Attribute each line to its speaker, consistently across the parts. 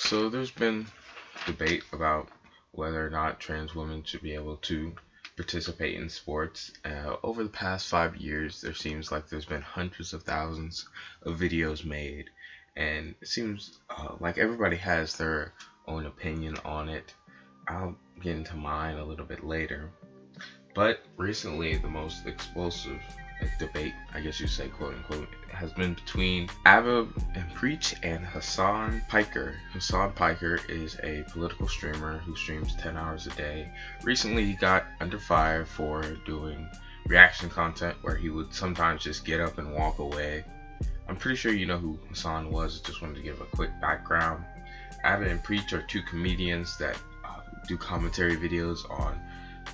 Speaker 1: So there's been debate about whether or not trans women should be able to participate in sports. Over the past 5 years, there seems like there's been hundreds of thousands of videos made, and it seems like everybody has their own opinion on it. I'll get into mine a little bit later. But recently, the most explosive debate, I guess you say, quote unquote, has been between Abba and Preach and Hasan Piker. Hasan Piker is a political streamer who streams 10 hours a day. Recently, he got under fire for doing reaction content where he would sometimes just get up and walk away. I'm pretty sure you know who Hasan was. Just wanted to give a quick background. Abba and Preach are two comedians that do commentary videos on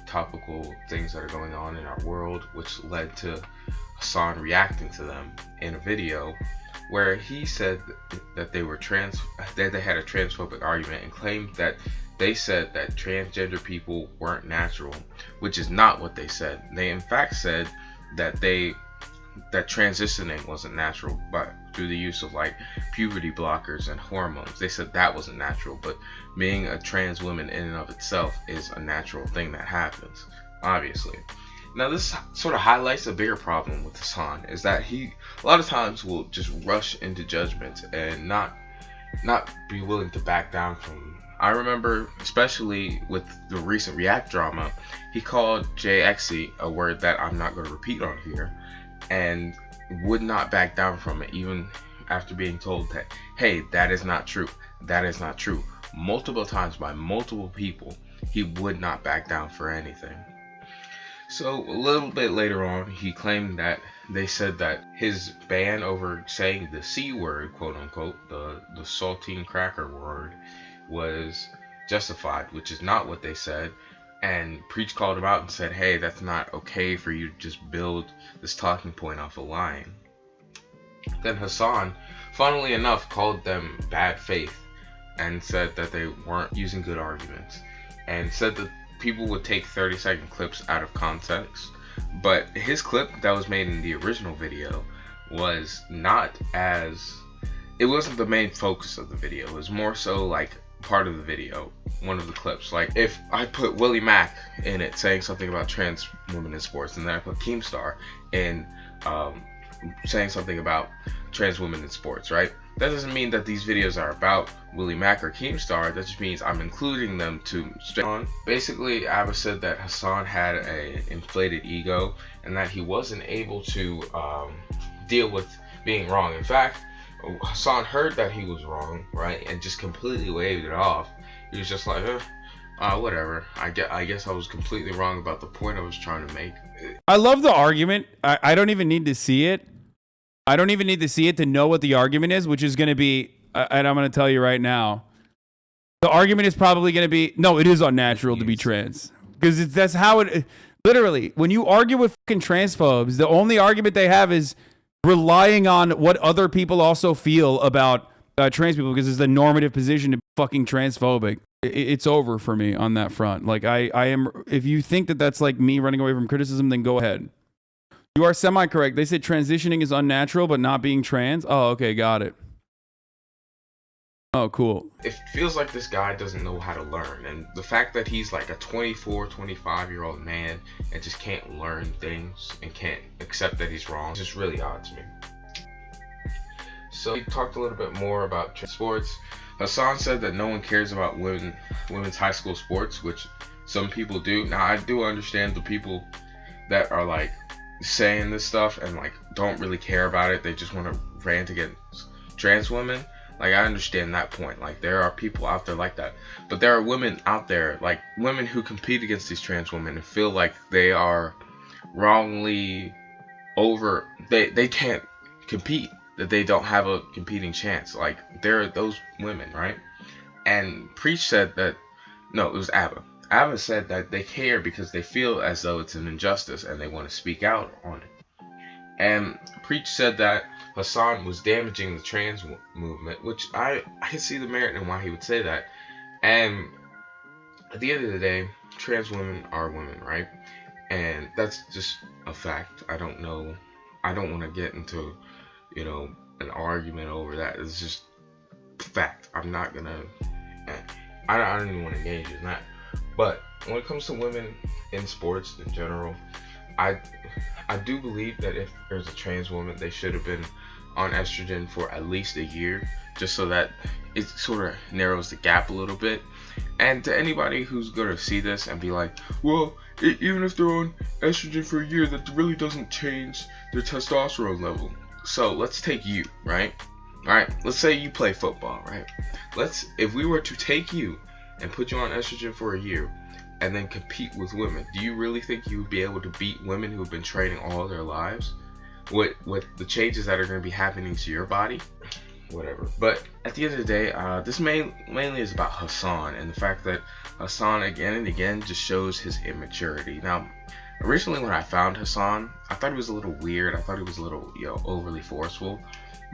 Speaker 1: topical things that are going on in our world, which led to Hasan reacting to them in a video where he said that they were that they had a transphobic argument and claimed that they said that transgender people weren't natural, which is not what they said. They in fact said that that transitioning wasn't natural, but through the use of like puberty blockers and hormones. They said that wasn't natural, but being a trans woman in and of itself is a natural thing that happens, obviously. Now this sort of highlights a bigger problem with Hasan, is that he a lot of times will just rush into judgment and not be willing to back down from. I remember, especially with the recent React drama, he called JXE, a word that I'm not going to repeat on here, and would not back down from it, even after being told that, hey, that is not true. That is not true. Multiple times by multiple people, he would not back down for anything. So a little bit later on, he claimed that they said that his ban over saying the C word, quote unquote, the saltine cracker word, was justified, which is not what they said. And Preach called him out and said, hey, that's not okay for you to just build this talking point off of lying. Then Hasan, funnily enough, called them bad faith and said that they weren't using good arguments, and said that people would take 30-second clips out of context. But his clip that was made in the original video was not as... It wasn't the main focus of the video. It was more so like part of the video, one of the clips. Like if I put Willie Mack in it saying something about trans women in sports, and then I put Keemstar in saying something about trans women in sports, right? That doesn't mean that these videos are about Willie Mack or Keemstar. That just means I'm including them to straight on. Basically, Abba said that Hasan had an inflated ego and that he wasn't able to deal with being wrong. In fact, Hasan heard that he was wrong, right, and just completely waved it off. He was just like, whatever. I guess I was completely wrong about the point I was trying to make.
Speaker 2: I love the argument. I don't even need to see it. I don't even need to see it to know what the argument is, which is going to be, and I'm going to tell you right now, the argument is probably going to be, no, it is unnatural to be trans. Because that's how it, literally, when you argue with fucking transphobes, the only argument they have is relying on what other people also feel about trans people, because it's the normative position to be fucking transphobic. It's over for me on that front. Like I am, if you think that that's like me running away from criticism, then go ahead. You are semi-correct. They said transitioning is unnatural, but not being trans. Oh, okay, got it. Oh, cool.
Speaker 1: It feels like this guy doesn't know how to learn, and the fact that he's like a 24, 25-year-old man and just can't learn things and can't accept that he's wrong is just really odd to me. So we talked a little bit more about sports. Hasan said that no one cares about women's high school sports, which some people do. Now, I do understand the people that are like saying this stuff and like don't really care about it. They just want to rant against trans women. Like, I understand that point. Like, there are people out there like that, but there are women out there, like women who compete against these trans women and feel like they are wrongly over. They can't compete, that they don't have a competing chance. Like, there are those women, right? And Preach said that, no, it was Abba. Abba said that they care because they feel as though it's an injustice and they want to speak out on it. And Preach said that Hasan was damaging the trans movement, which I can see the merit in why he would say that. And at the end of the day, trans women are women, right? And that's just a fact. I don't know. I don't want to get into, an argument over that. It's just Fact. I'm not gonna. I don't even want to engage in that. But when it comes to women in sports in general, I I do believe that if there's a trans woman, they should have been on estrogen for at least a year, just so that it sort of narrows the gap a little bit. And to anybody who's gonna see this and be like, well, even if they're on estrogen for a year, that really doesn't change their testosterone level. So let's take you, right? All right, let's say you play football, right? If we were to take you and put you on estrogen for a year and then compete with women, do you really think you would be able to beat women who have been training all their lives with the changes that are going to be happening to your body? Whatever. But at the end of the day, this mainly is about Hasan and the fact that Hasan again and again just shows his immaturity. Now, originally when I found Hasan, I thought he was a little weird. I thought he was a little, overly forceful.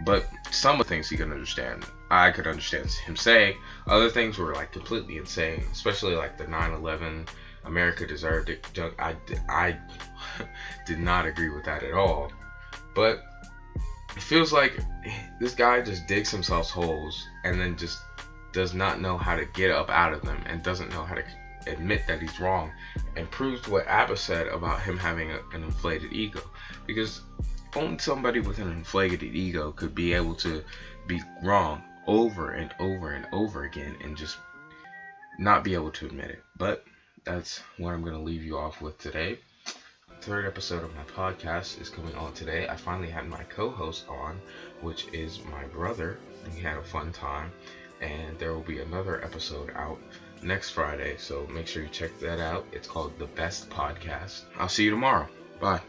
Speaker 1: But some of the things he could understand, I could understand him say. Other things were like completely insane, especially like the 9/11 America deserved it. I did not agree with that at all. But it feels like this guy just digs himself holes and then just does not know how to get up out of them and doesn't know how to admit that he's wrong and proves what Abba said about him having an inflated ego. Because only somebody with an inflated ego could be able to be wrong over and over and over again and just not be able to admit it. But that's what I'm going to leave you off with today. Third episode of my podcast is coming on today. I finally had my co-host on, which is my brother. We had a fun time, and there will be another episode out next Friday, so make sure you check that out. It's called The Best Podcast. I'll see you tomorrow. Bye.